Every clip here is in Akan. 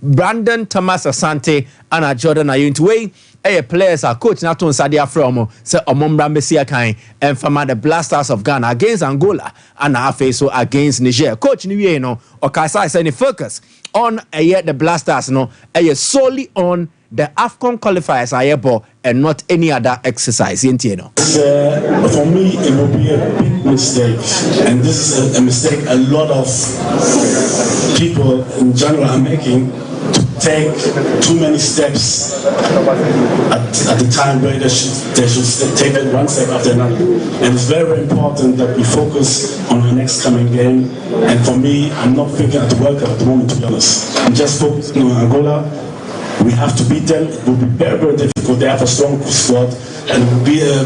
Brandon Thomas Asante and Jordan Ayuntwe. Players are coach Naton Sadia from say Omombra Messia Kain and from the Blasters of Ghana against Angola and Afeso against Niger. Coach Niwie no Okasa is any focus on the Blasters no solely on the AFCON qualifiers and not any other exercise. For me, it will be a big mistake, and this is a mistake a lot of people in general are making. Take too many steps at the time where they should take it one step after another. And it's very, very important that we focus on the next coming game. And for me, I'm not thinking at the World Cup at the moment, to be honest. I'm just focused on Angola. We have to beat them. It will be very, very difficult. They have a strong squad, and it will be a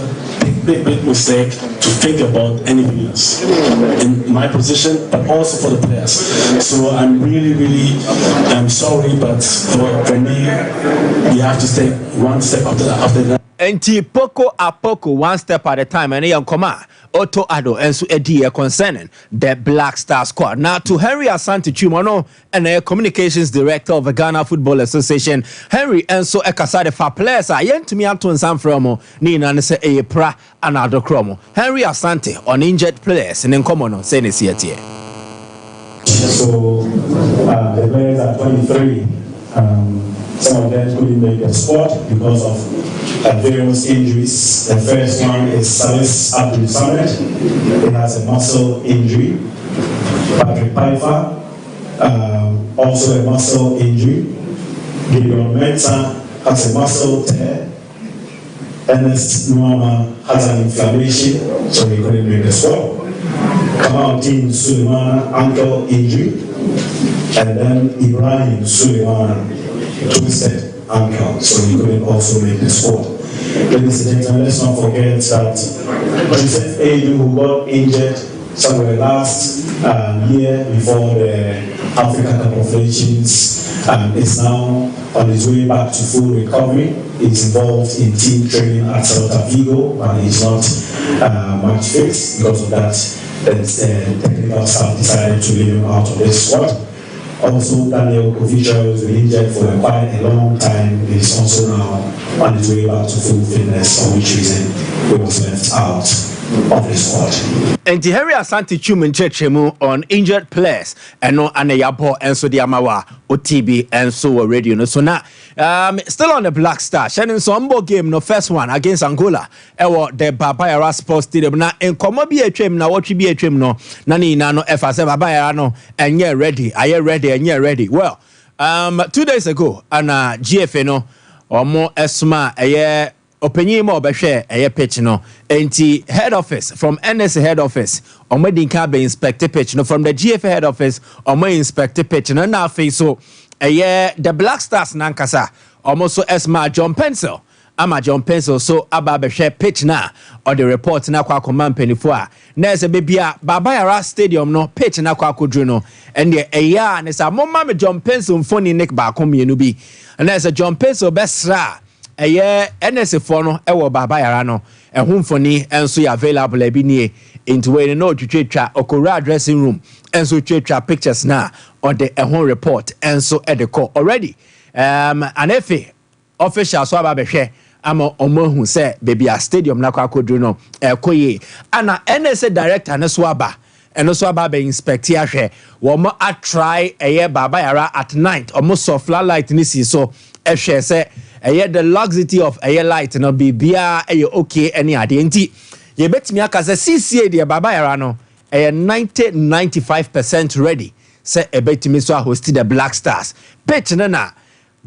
big mistake to think about anything else in my position, but also for the players. So I'm really sorry, but for me, we have to take one step after that. And poco a poco, one step at a time, and young Koma, Otto Ado, and so Eddie concerning the Black Star squad. Now to Henry Asante Chumano, and the communications director of the Ghana Football Association, Henry, and so Ekasade for players are yet to me up to Sanfromo, Nina and say a pra and Ado Chromo. Henry Asante on injured players, and then come on, say this here. So the players are 23. Some of them couldn't make the squad because of various injuries. The first one is Salis Abdul Samed. He has a muscle injury. Patrick Pfeiffer, also a muscle injury. Gideon Mensah has a muscle tear. Ernest Nuama has an inflammation, so he couldn't make the squad. Kamaldeen Suleiman, ankle injury. And then Ibrahim Suleiman, twisted ankle, so he couldn't also make the squad. Ladies and gentlemen, let's not forget that Joseph Edu, who got injured somewhere last year before the Africa Cup of Nations, is now on his way back to full recovery. He's involved in team training at Celta Vigo, but he's not match fixed. Because of that, the technical staff decided to leave him out of this squad. Also, Daniel Kovicha was injured for quite a long time. He's also now on his way back to full fitness, for which reason he was left out of the squad. And Henry Asante Chuman Chechemu on injured players, and no Anayabo and so the Amawa, OTB, and so radio. So now, still on the Black Star, Shannon Sombo game, no first one against Angola, the Babayara Sports Stadium. Now, in Komobi a trim, now what you be a trim, no, Nani Nano, FS Babayano, and you're ready. Are you ready? And you're ready. Well, 2 days ago, and GFNO, or more Esma, a year. Opinion more be share a pitch no enti head office from NS head office or medinka be inspect pitch no from the GF head office or my inspect pitch no na face so the Black Stars nankasa almost so Esma John Pencil ama John Pencil so aba be share pitch na or the report na kwa command penifo a na se bebia Babayara Stadium no pitch na kwa kodru no and the ne sa mama me John Pencil mfoni Nick ba komienu bi and na se John Pencil besra NS4 no ewo Babayara no ehumfoni enso ya available abi nie into we no twetwa okora dressing room enso twetwa pictures na on the ehun report enso edeko already anefe official so ababehwe ama omohu se baby a stadium na kwakodru no ekoye ana NS director ne so aba eno so aba be inspect ahwe wo mo a try Babayara at night almost soft light ni si so ehwe se the luxury of a light no be bia okay any adenti ye betimi aka say CCA de Babayara no 90-95% ready say e betimi so host the Black Stars pitch na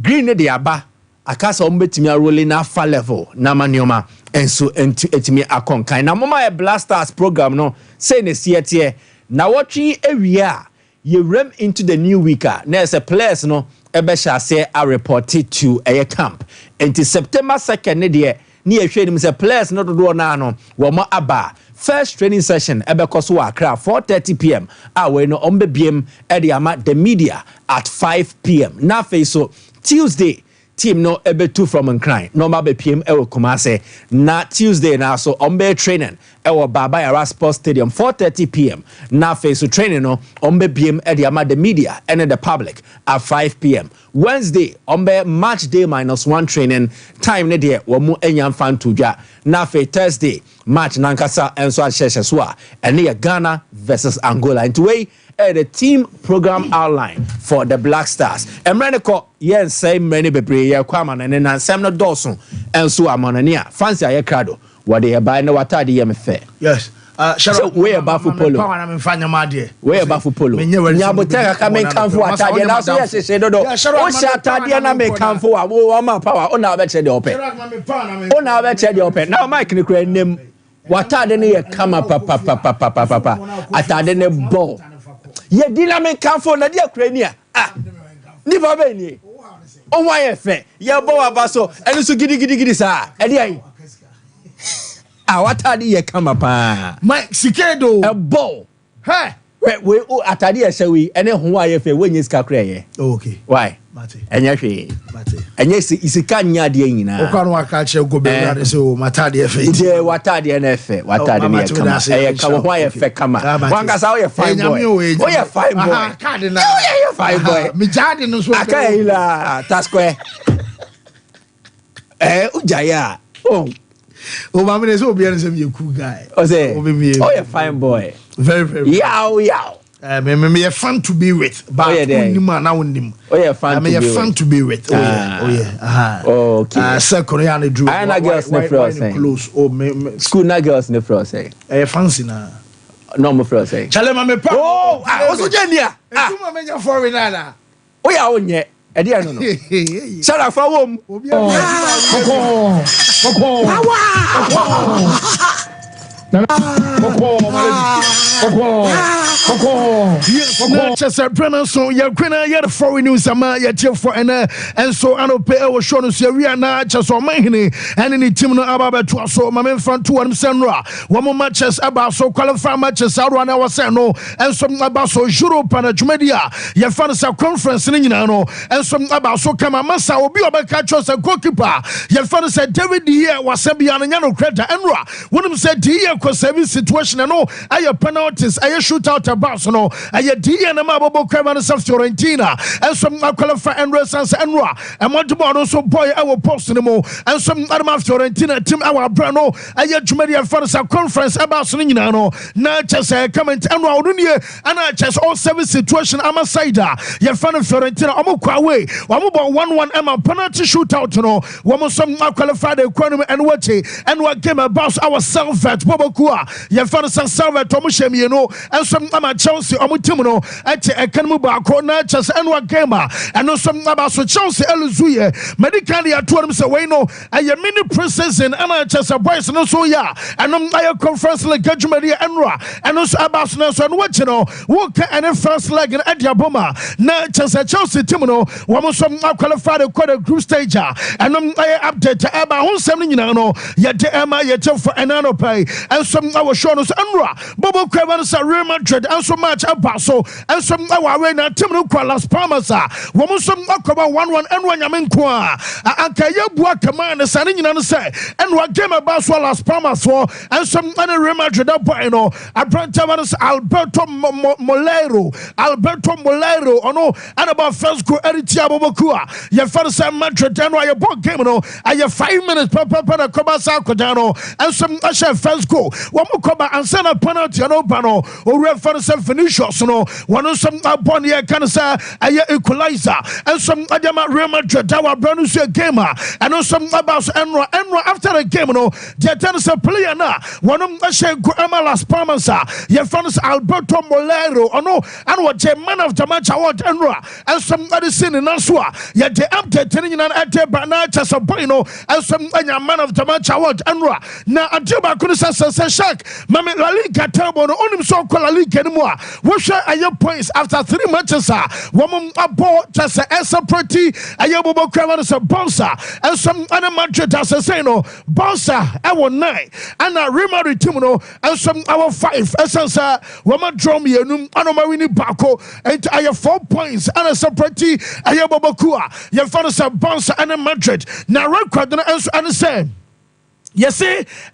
green de aba akasa betimi rolling na fa level na manioma enso etimi akonkan na mama e Black Stars program no say ne siete na watching area ye rem into the new week na as a players no ebe shall say are reported to a camp until September 2nd ne ye hwe nim say players no do na no wo mo aba first training session ebe koso Accra 4:30 p.m. we no ombebiem e de ama the media at 5 p.m. na face so Tuesday team no ebe two from Nkran no ma be PM ewo Kumase na Tuesday na so ombe training ewo Baba Yara Sports Stadium 4:30 p.m. na face so training no ombe PM e the ama the media and the public at 5 p.m. Wednesday ombe match day -1 training time ne de wo mu enyam fan tudwa na fe Thursday match nankasa enso ahyehyɛ so a ene Ghana versus Angola into way the team program outline for the Black Stars. Emreniko yen say many bebre ye kwama na na nsem no doso enso amonania fancy aye krado what they buy no watade ye me fe. Yes. So we about for polo. We about for polo. Nyaboteka ka men kan for atade na so ye se dodo. O sha atade na me kan for wo ma power o na be che de open. O na be che de open. Now Mike ni kura nem watade ne ye kama papa atade ne ball. Ye dynamic camphor na dia krania ni ba be ni o wa ye fe ye bo aba so eni so gidi sa e dia yi watade ye kama pa my sikedo e ball hey we o atade ye hye wi ene ho wa ye fe we nyisika kra ye okay why mate enya hwe mate enya isika nya de nyina o kan wa ka che go be na so matade ye fe je watade na fe watade ne kama e ka ho ye fe kama wanga sa o ye fine boy o ye fine boy cardinal o ye fine boy mi jade no so akaila taskwe ujaya o ma me so obi an say me cool guy o say o ye fine boy very yow me ye fun to be with but unima na unnim oh yeah fun to be with fun to be with oh yeah okay sir Korean drew I na girls ne fro say close me school na girls ne fro say fancy na no mo fro say chale ma me pa o so jenia tuma me nya foreigner na o ya onye e dia no shara fa wom obi koko Just a Brennan, so you're gonna foreign news. You're for and so I don't pay our show. So we are not just on my and any team about to so my men fan to Senra. One more matches about so qualified matches out on our no and some about so Europe and Jumedia. Your fans are conference in and some about so come a massa will be about catchers and goalkeeper. Your fans said David here was Sebian and Yano Creta and Ra. One of them said here was service situation and no, I penalties, I shoot out a boss no, I D and a Mabo Craven of Fiorentina and some qualified and Resans and Ra and want to also boy our post anymore and some other Fiorentina team our Brano, I Jumedia fans are conference about Sonino, not just a comment and Raudunia and I just all service situation. I'm a cider. Your fan of Fiorentina, I'm away. I'm about 1-1 Emma penalty shootout, you know. One some qualified economy and what came about ourselves at Bobokua. Your fan of Salva Tomushem, you know, and some Chelsea, Omutimono, at a Kanmuba, not just and what came and no some about Chelsea, Eluzuye, medically at Torms away, no, and your mini princess and Anna just a boys and also, yeah, and I conference like Gajumaria and Ra, and also about Nelson, what you know, walk and a first leg and at Yaboma, not just a Chelsea Timono, one some qualified a group stage, and I update about 170, you know, yet Emma, yet for an anno pay, and some our shows and Ra, Bobo Cravens are Real Madrid, and so much about so, and some our arena Timno Las Palmas, one some Akaba 1-1 and 1 Yamenqua, and Kayabua command the Sanin and say, and what came about Las Palmas for, and some other Real Madrid up, you know, I brought Tavares Alberto Molero, or no, and about first go Eritia Bobokua, your first Madrid, and why your ball game, no, and your 5 minutes per Kobasa Codano, and some Usher first go, one more cover and send a penalty on Opano, or reference and finish us, no, one of some upon the cancer, a equalizer, and some Adama Real Madrid, our brand new gamer, and also some about Enra after the game, no, the tennis player now, one of Usher Emma Las Palmas, your friends Alberto Molero, or no, and what a man of the match award Enra, and some other sin in Ansua, yet the empty telling an ate banana as a boino, and some man of the match award Enra. Now, Antiba could say, Shak, Mamma La Liga Turbo, onim so kola league anymore. We share aye points after 3 matches. Woman abo just a separate aye bobo crava se bonsa and some other Madrid as a say no bonsa our 9 and a Real Madrid team no and some our 5 essence woman drum yenum anomarini bako and aye 4 points and a separate aye bobo kua ye fan se bonsa and a Madrid na record and say yes,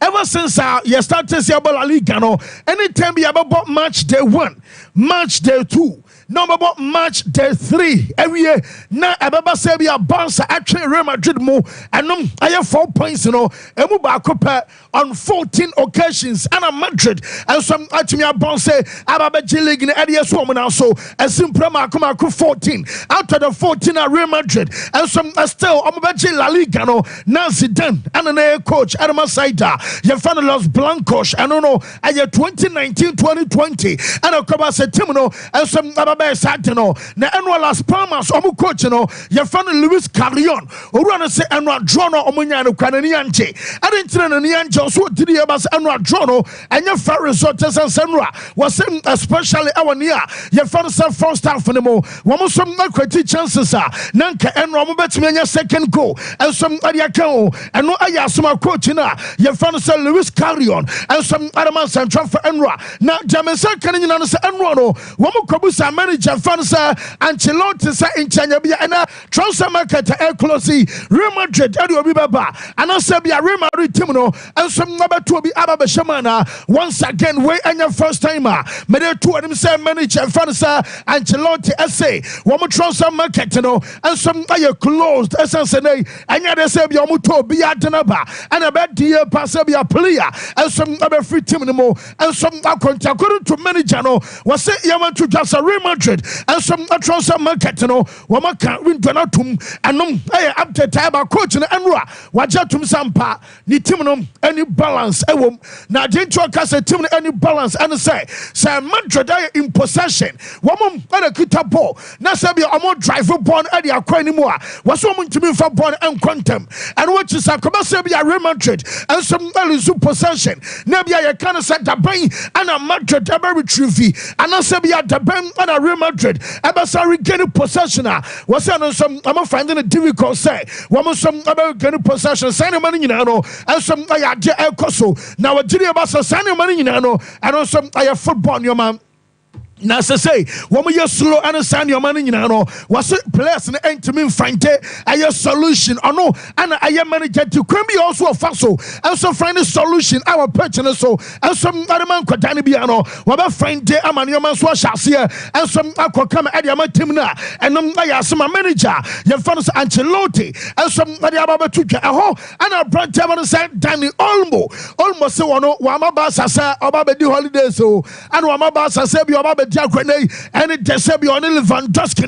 ever since you started to La Liga, no, anytime you have about match day 1, match day 2, number about match day 3, every year, now Ababa Sabia bounce actually Real Madrid more, and I have 4 points, you know, and Mubakopa on 14 occasions, and a Madrid, and some Atimia bounce, Ababa League in the Adias woman also, and Simprama Kumako 14, out of the 14 are Real Madrid, and some still Omabaji La Liga, no, Nancy Den, and an air coach, Saida, your fan Los Blancos, and no, and your 2019-2020, and a Kabasa Timino, and some Ababe Satino, the annual Las Palmas, Omu Coachino, your fan Luis Carrion, who run a say Anwa Drono, Omunyano, Cananianche, and Intranianjo, so did the Abas Anwa Drono, and your fan resorts and Senra was especially our near your fan self first half for the more, one some equity chances are Nanka and Romobet second goal, and some Adiako, and no Ayasuma coaching. Your fan said Luis Carrion and some other man central for Enra. Now, Jamesa can you answer Enra? No, Womokobusa manager fans Ancelotti say in Chanyabia and a transfer market air closely Real Madrid, Edio Bibaba, and also be a Real Madrid Timino and some number 2 be Abba Shamana. Once again, way and your first timer. Made 2 of them say manager fans Ancelotti essay. Womo transfer market, you know, and some are closed essence and they say Yomuto be at Denaba and a bad dear Pasabia player and some other free team anymore and some according to manager no was say Yaman to just a Real Madrid and some transfer market no Wamaka win Donatum and up to time coach and Enra Wajatum Sompa ni team no any balance now didn't you cast a team any balance and say Madrid in possession woman at a kita ball now Sabia among driver born at the anymore was woman to be for born and quantum and what is a Sabia Real Madrid and some early possession. Nebia ya kana set the brain and a Madrid ever retrieve and a Sabia the brain and a Real Madrid ever sorry getting possession was some I'm finding it difficult say one some about getting possession signing money and some I Koso now a junior bus signing money and some I football your man. Now say, when we are slow and sign your money, you know, was it place and end to me find a solution or no, and I am manager to be also a fossil, also find a solution, our purchase so, and some other man could Biano, what about find day a man your man's wash here, and some aqua come at your timna, and I ask my manager, your father's Ancelotti, and some other about to get a hole, and our brand tavern said Danny almost so no, Wamabasa said about the holidays so, and Wamabasa said you about and it just said on Lewandowski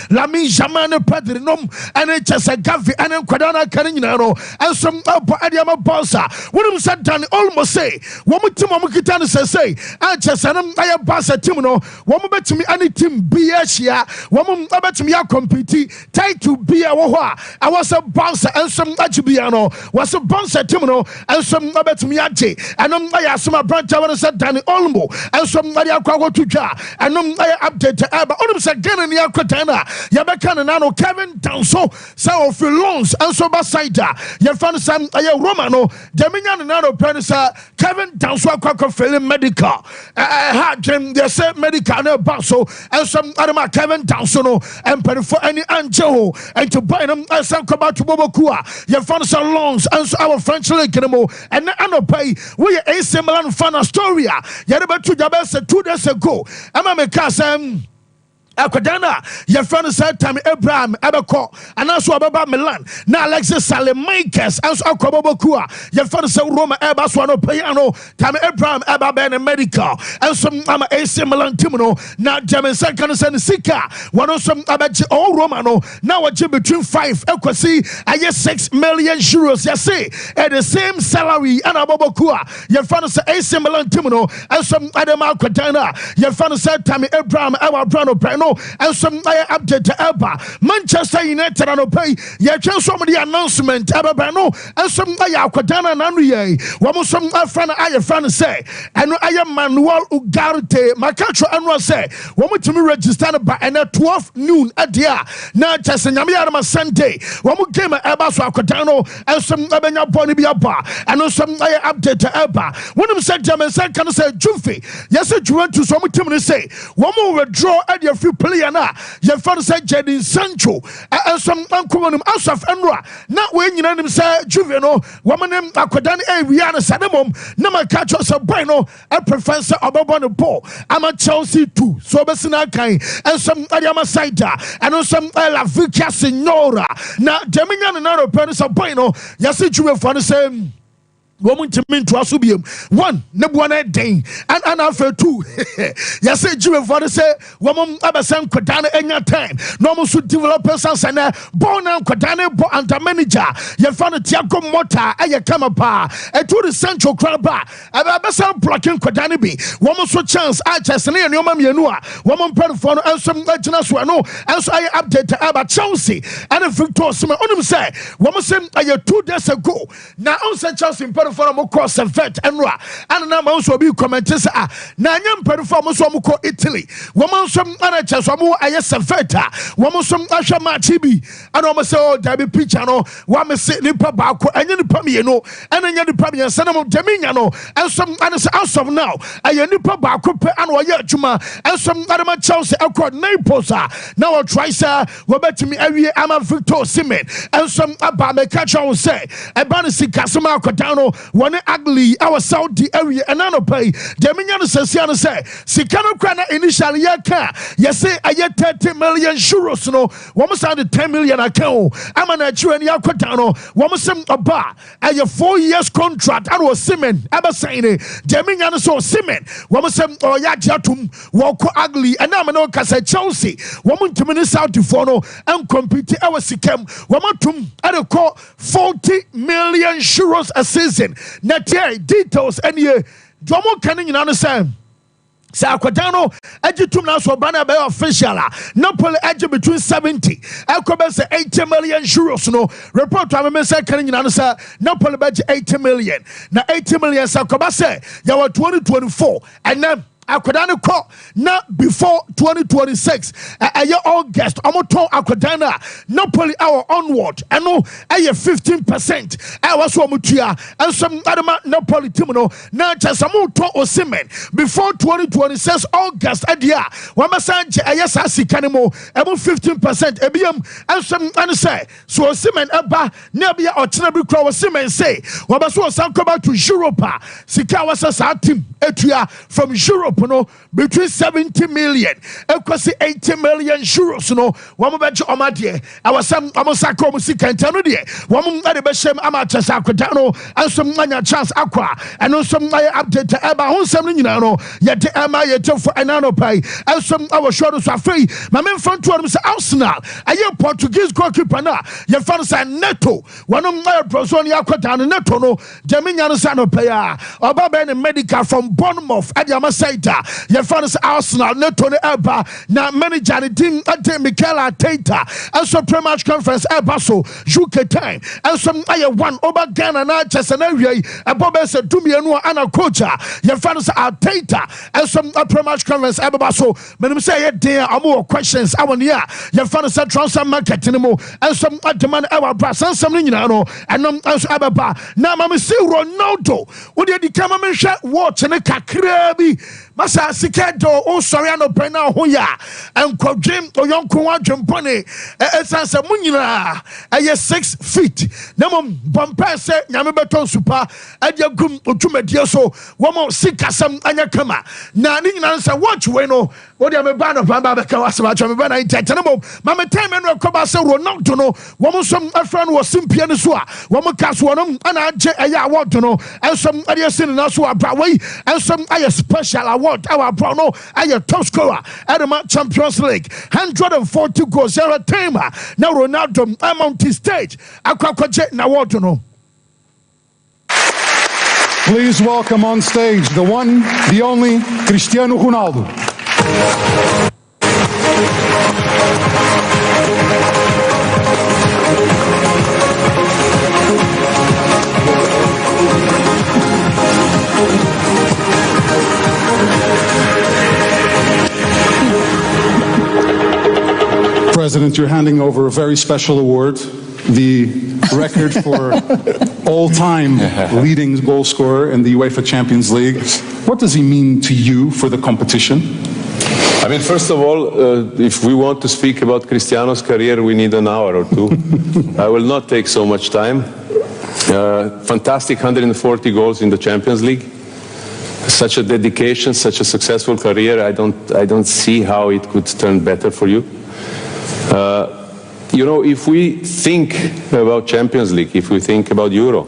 Lami Jamane Padrinum and it just a Gavi and Quadana Carinano and some Adiama Bossa. What him said done almost say, Woman Timokitana say, I just I have Bassa Timino, woman bet to me any team BSia, woman bet to me a compete, tied to be a Waha. I was a bouncer and some Ajibiano, was a bouncer Timino and some bet to me Aji, and I asked my branch I said Danny Olmo and some Maria Quago to car. And I update but only again in the Akotana. Yabakan Nano Kevin Danso, so of loans and so beside your fan Sam Romano, Dominion and Nano Penisa, Kevin Danso Quaco medical. I had him they said medical no basso and some other Kevin Dansono and pay for any Angelo and to buy them as some come out to Bobokua. Your fan loans and so our French league anymore and I pay we a similar fan Astoria. Yadaba to Jabes 2 days ago. I'm a cousin. Akwadana, your friend said time Abraham Abako, and also about Milan. Now Alexis Salemakers, and so Akobokua, your friend said Roma Abaswano Piano, time Abraham Ababen and medical, and some AC Milan Timono, now German second and Sika, one of some about all Romano, now a gym between 5 equity, I guess 6 million euros, you see, at the same salary, and Abobokua, your friend said AC Milan Timono, and some other Akwadana, your friend said time Abraham Ababrano Prano. no and some update eba Manchester United and pay ya chance some the announcement eba no and some akwadana nanu ye wamo some friend say and Manuel Ugarte Makacho and say wamo to me register by and 12 noon adia na chance nyame Sunday wamo game eba so akwadano and some abenya boni bi aba and some update eba when him said German said can say Juve yes Juventus some team say wamo withdraw at your free player na your father said Jadon Sancho and some uncommon Asaf Enra na we nyina nim say Juve no woman akwadan we are sademom na makacho so boy no a professor obobo no ball ama Chelsea too so besina kan and some Ariama Saida and some La Vicia Signora na Demian na no pen so boy no yasi Juve for the same woman to mean to asubium one nebuana day and after two yes say Juve for the say woman abasan kwadana enya time no mo so developers and born and kwadana bo and manager ye found Thiago Motta aya kama pa e to the central crowd ba abasan blocking kwadana bi woman so chance Chelsea ne no ma mienu a woman pray for no and some agina so no and so I update about Chelsea and Victor Osimhen onum say woman say 2 days ago na on say Chelsea for a cross and vet and ra and now also be commentators na nyam perform so mo Italy woman some manager so mo ayesa veta woman some ahwa match bi and o say oh there be picture no wa me say nipa ba ko anya nipa me no and anya nipa me say na mo deminya no and some and say as of now anya nipa ba ko pe and o ye adwuma and some adama Chelsea accord Naples now I try say we betimi awie ama Victor Osimhen and some aba me catch on say e ba no sika sama akwadano one ugly our Saudi area and no pay Demian Sesiano say Sikano Krana initially yes say I get 30 million euros no one sound 10 million account I'm an actual and Yakotano one some a bar and your 4 years contract and was Simon Abasane Demian so Simon one some or Yajatum walk ugly and I'm no Casa Chelsea woman to mini Saudi for no and compete our Sikem woman at a call 40 million euros a season. Net details and ye Jomo Canning in understand. Sakwadano, Ejitum now so banner by official. Napoli edge between 70. Alcoba say 80 million euros. No report to Mesa Canning in answer. Napoli budget 80 million. Now 80 million Sakoba say you were 2024 and then Akwadana call not before 2026. August. Amoto Akwadana Napoli our onward. I know 15%. I was Mutia and some other Napoli Timono. Now just Amoto Osimhen before 2026 August. Adia Wamasanje Ayasasi Kanimo about 15%. Ebium and some answer. So Osimhen Aba Nabia or Tinabi Crow Osimhen say Wabaso Sankoba to Europa. Sikawasa sa team Etria from Europe. No, between 70 million and 80 million euros. No, one bet you Omadie. I was some Amosako Musika and Tanudi. One at the Beshem Amateur Sakutano and some Mania Chance Aqua and also some update Eba on something you know. Yet the Emma yet for an anno pay and some our shoulders are free. My men front to Mr. Arsenal. A year Portuguese goalkeeper now. Your father said Neto. One of my person Yakutan Neto no. Jaminian Sano player. Oba and medical from Bournemouth at Yamasai. Your father's Arsenal, Netone Eba, now manager the team at Mikel Arteta, and so pre-match conference Ebaso, UK time, and some I one over Ghana, not just an area, and Bob said to me and Anna Cocha, your father's Arteta, and some pre-match conference Ebaso, when say it there are more questions. I want your father said transfer market anymore, and some demand our brass and something you know, and as Ababa. Now, Mamma see Ronaldo, would you become a shot watch and a kakrabi? Masa sikedo o sori no pena ho ya enkodwem oyonko adwempone esanse munyina 6 feet na mom bompa se nyame beton super adiagum otumadie so womo sikasam anya kama na ni nyina nsa watch we no wodi am ba no pamba be ka wasema chome ba na intete na mom mama time no koba se Ronaldo no womo som afran wo simpia ne so a womo kaso no ana age aya award no ensom adiasin na so abra we ensom aye special award our Bruno a top scorer at the Champions League 140 goals 0 time now Ronaldo I'm on the stage Aquajet na award no. Please welcome on stage the one, the only Cristiano Ronaldo. President, you're handing over a very special award, the record for all-time leading goal scorer in the UEFA Champions League. What does he mean to you for the competition? I mean, first of all, if we want to speak about Cristiano's career, we need an hour or two. I will not take so much time. Fantastic 140 goals in the Champions League. Such a dedication, such a successful career. I don't see how it could turn better for you. You know, if we think about Champions League, if we think about Euro,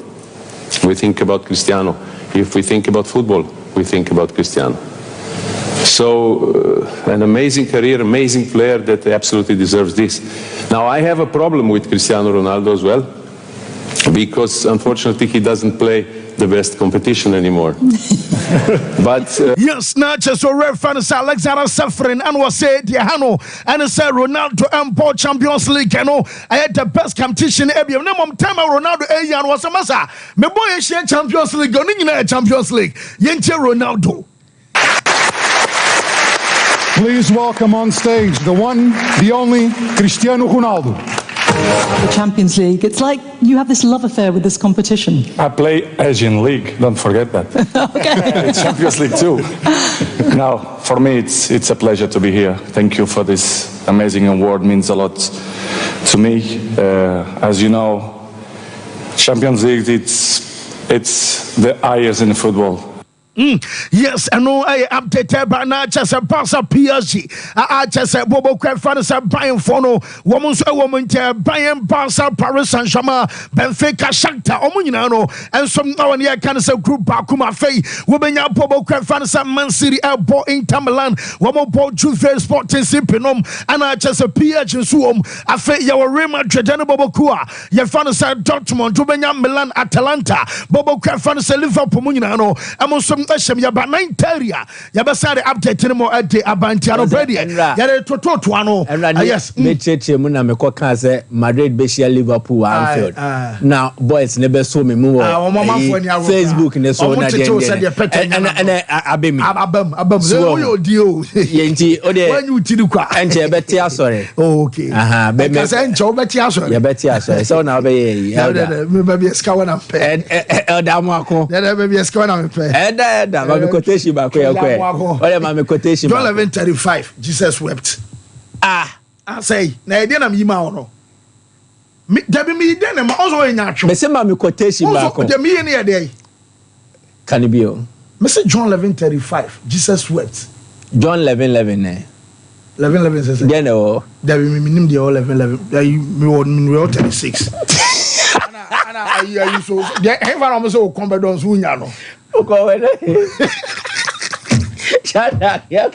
we think about Cristiano. If we think about football, we think about Cristiano. So, an amazing career, amazing player that absolutely deserves this. Now, I have a problem with Cristiano Ronaldo as well, because unfortunately he doesn't play the best competition anymore. But yes, not just so reference Alexander suffering and was said Hano and said Ronaldo and Paul Champions League. You know, I had the best competition ever. No time Ronaldo and was a massa. Me boy Asian Champions League, going in Champions League. Yente Ronaldo. Please welcome on stage the one, the only Cristiano Ronaldo. The Champions League. It's like you have this love affair with this competition. I play Asian League, don't forget that. Okay. Champions League too. Now, for me, it's a pleasure to be here. Thank you for this amazing award. It means a lot to me. As you know, Champions League, it's the highest in football. Yes, I know I updated by now just a pass of PSG. I just said Bobo Crefans are buying for no woman's a woman buying Barca, Paris Saint Germain, Benfica, Shakhtar, Omunano, and some now and here can say group Bakuma Fay, women ya Bobo Crefans and Man City airport in Tamalan, woman bought Juve Sporting Sipinom, and I just a PSG Suom, I fay your Real Madrid and Bobo Kua, your fans are Dortmund, Jubenya Milan, Atalanta, Bobo Crefans, Liverpool, Munano, and some. Yaba 9 area yabasa update mo ade abantiano bredi yare toto ano yes me cheche mu na me ko kan say Madrid be share Liverpool Anfield now boys ne be so me mu Facebook ne so na de and abem so yo dio yenti o de when you tiri kwa enche be tia sorry okay be me say enche be tia sorry ya be tia sorry so na be me be ska wana pe elda mo akon be be ska wana pe elda mami quotation ba ko yakwe ole mami quotation John 11:35 Jesus wept I say na e dey na me ma ono me dabi me dey na ma ozo enya atwo me say mami quotation ba ko de me ne e dey can it be o me say John 11:35 Jesus wept John 11:11 11:11 say dey no dabi me nim dey 11:11 me o 36 ana ayi so dey ever am so confidence unya no go away. Shut up, yeah.